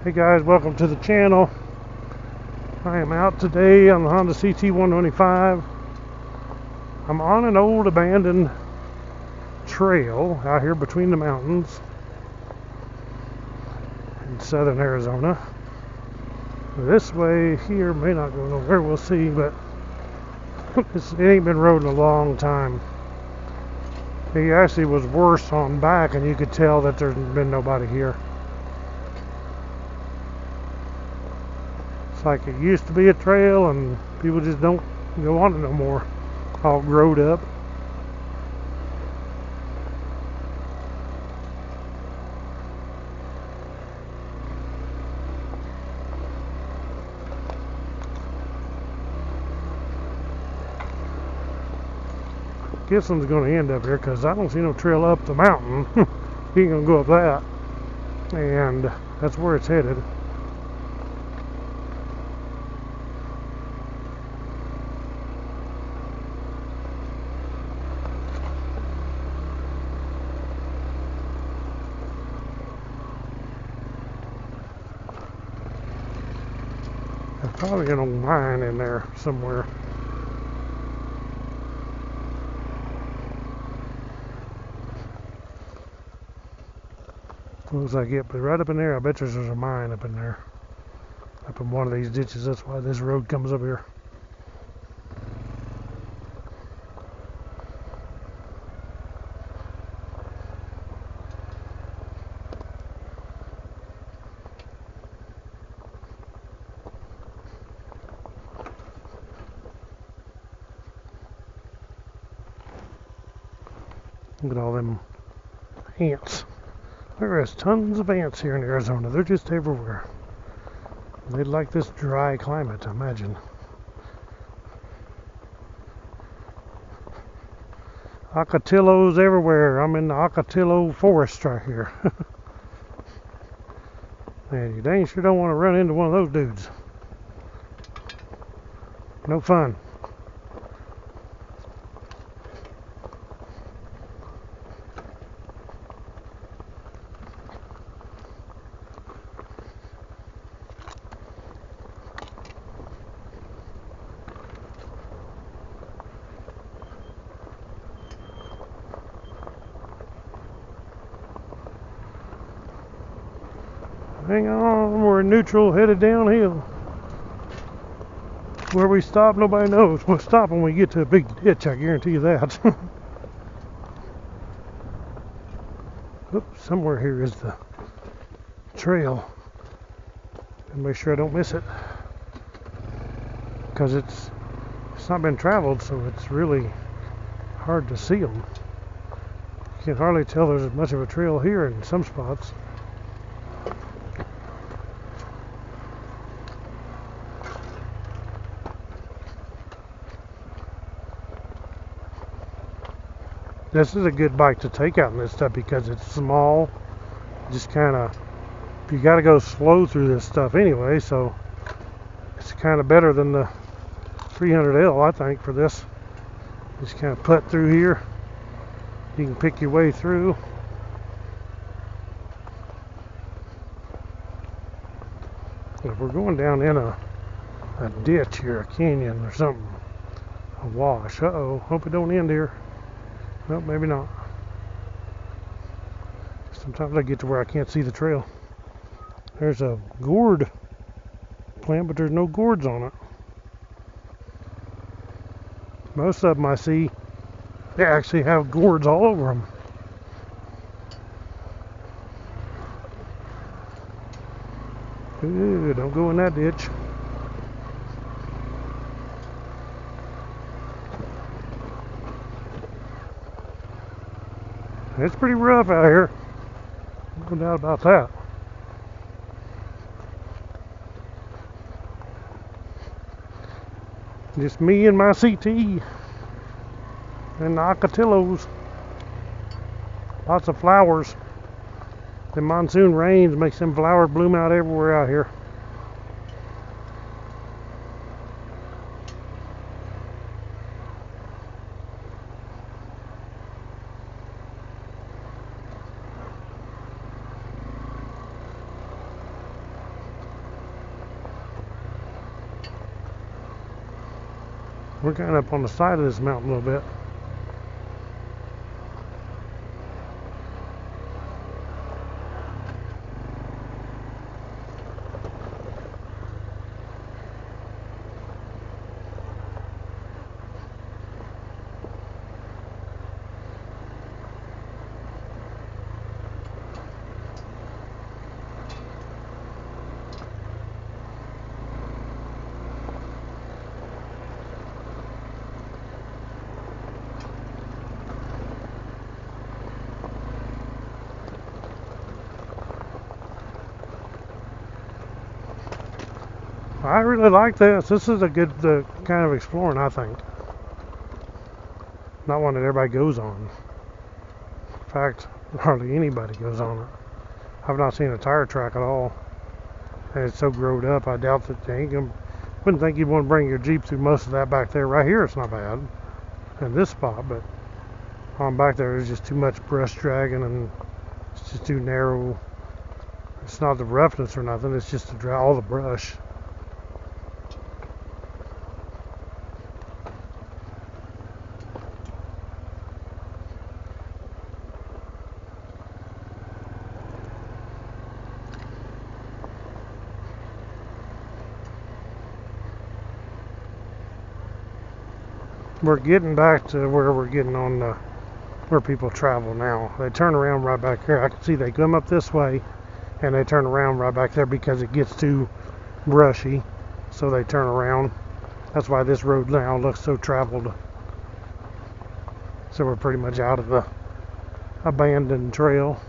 Hey guys, welcome to the channel. I am out today on the Honda CT125. I'm on an old abandoned trail out here between the mountains in southern Arizona. This way here may not go nowhere, we'll see, but it ain't been rode in a long time. It actually was worse on back, and you could tell that there's been nobody here. It's like it used to be a trail and people just don't go on it no more. All growed up. Guess I'm going to end up here because I don't see no trail up the mountain. You ain't going to go up that. And that's where it's headed. There's probably an old mine in there somewhere. Looks like it, but right up in there, I bet there's a mine up in there. Up in one of these ditches, that's why this road comes up here. Look at all them ants. There is tons of ants here in Arizona. They're just everywhere. They like this dry climate, I imagine. Ocotillos everywhere. I'm in the Ocotillo forest right here. And you dang sure don't want to run into one of those dudes. No fun. Hang on, we're neutral, headed downhill. Where we stop, nobody knows. We'll stop when we get to a big ditch, I guarantee you that. Oops, somewhere here is the trail. And make sure I don't miss it. Because it's not been traveled, so it's really hard to see them. You can hardly tell there's much of a trail here in some spots. This is a good bike to take out in this stuff because it's small. Just kind of, you got to go slow through this stuff anyway, so it's kind of better than the 300L, I think, for this. Just kind of putt through here. You can pick your way through. If we're going down in a ditch here, a canyon or something, a wash. Uh-oh, hope it don't end here. Nope, maybe not. Sometimes I get to where I can't see the trail. There's a gourd plant, but there's no gourds on it. Most of them I see, they actually have gourds all over them. Ooh, don't go in that ditch. It's pretty rough out here. No doubt about that. Just me and my CT and the Ocotillos. Lots of flowers. The monsoon rains makes them flowers bloom out everywhere out here. We're kind of up on the side of this mountain a little bit. I really like this. This is a good kind of exploring, I think. Not one that everybody goes on. In fact, hardly anybody goes on it. I've not seen a tire track at all. And it's so growed up, I doubt that they ain't gonna, wouldn't think you'd want to bring your Jeep through most of that back there. Right here, it's not bad in this spot, but on back there, there's just too much brush dragging and it's just too narrow. It's not the roughness or nothing, it's just to dry all the brush. We're getting back to where we're getting on where people travel now. They turn around right back here. I can see they come up this way and they turn around right back there because it gets too brushy, so they turn around. That's why this road now looks so traveled. So we're pretty much out of the abandoned trail.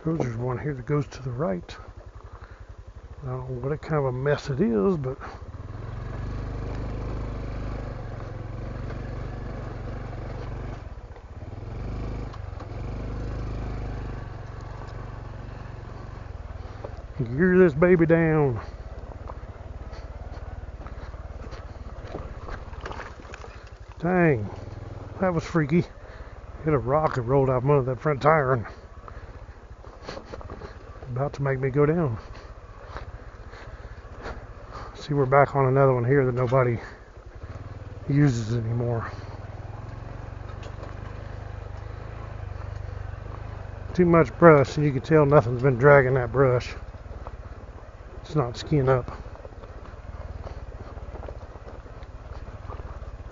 There's one here that goes to the right. I don't know what kind of a mess it is, but gear this baby down. Dang, that was freaky. Hit a rock and rolled out from under that front tire and about to make me go down. See, we're back on another one here that nobody uses anymore. Too much brush, and you can tell nothing's been dragging that brush. It's not skin up.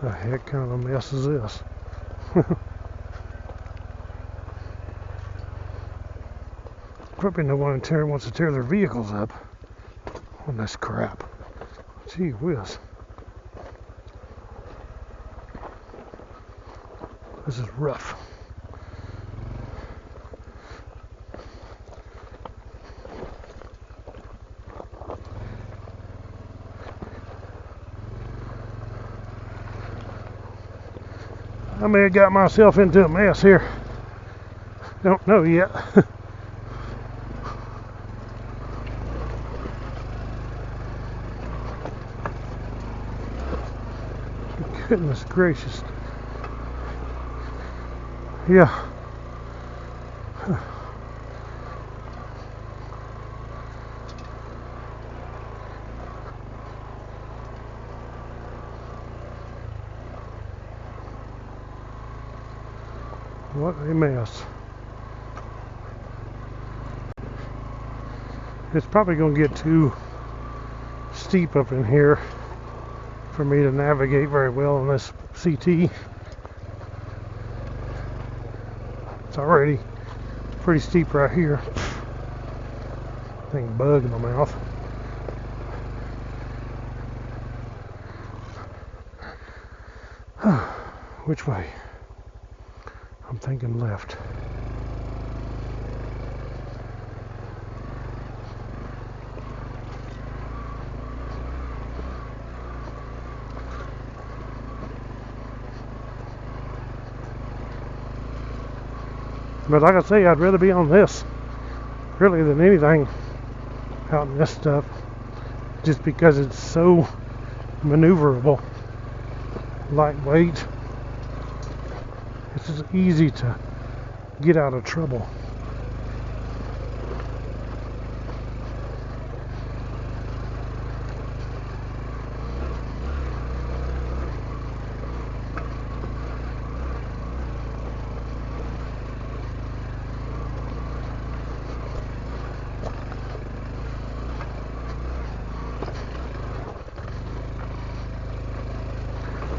The heck kind of a mess is this? Probably no one wants to tear their vehicles up on this crap. Gee whiz. This is rough. I may have got myself into a mess here. Don't know yet. Goodness gracious. Yeah. What a mess. It's probably going to get too steep up in here for me to navigate very well on this CT. It's already pretty steep right here. Thing bug in my mouth. Which way? I'm thinking left. But like I say, I'd rather be on this really than anything out in this stuff, just because it's so maneuverable, lightweight. It's just easy to get out of trouble.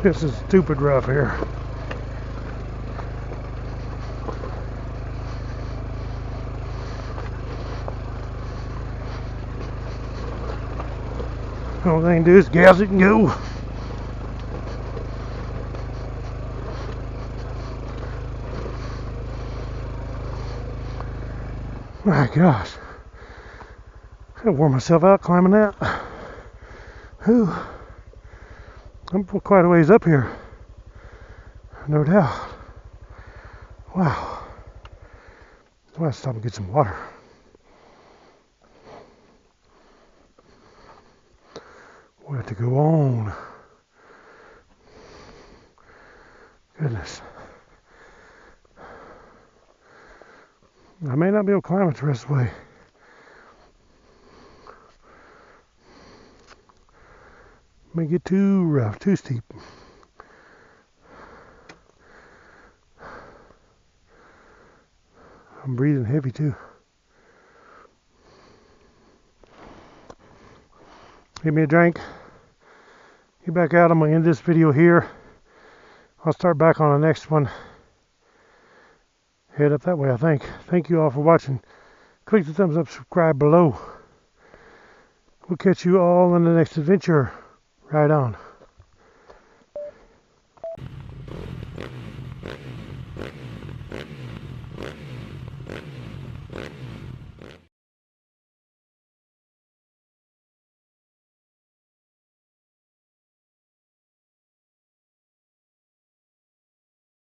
This is stupid rough here. All thing to do is gas it and go. My gosh. I wore myself out climbing that. Whew. I'm quite a ways up here. No doubt. Wow. I'm gonna stop and get some water. We have to go on. Goodness. I may not be able to climb it the rest of the way. May get too rough, too steep. I'm breathing heavy too. Give me a drink. Get back out. I'm going to end this video here. I'll start back on the next one. Head up that way, I think. Thank you all for watching. Click the thumbs up, subscribe below. We'll catch you all in the next adventure. Right on.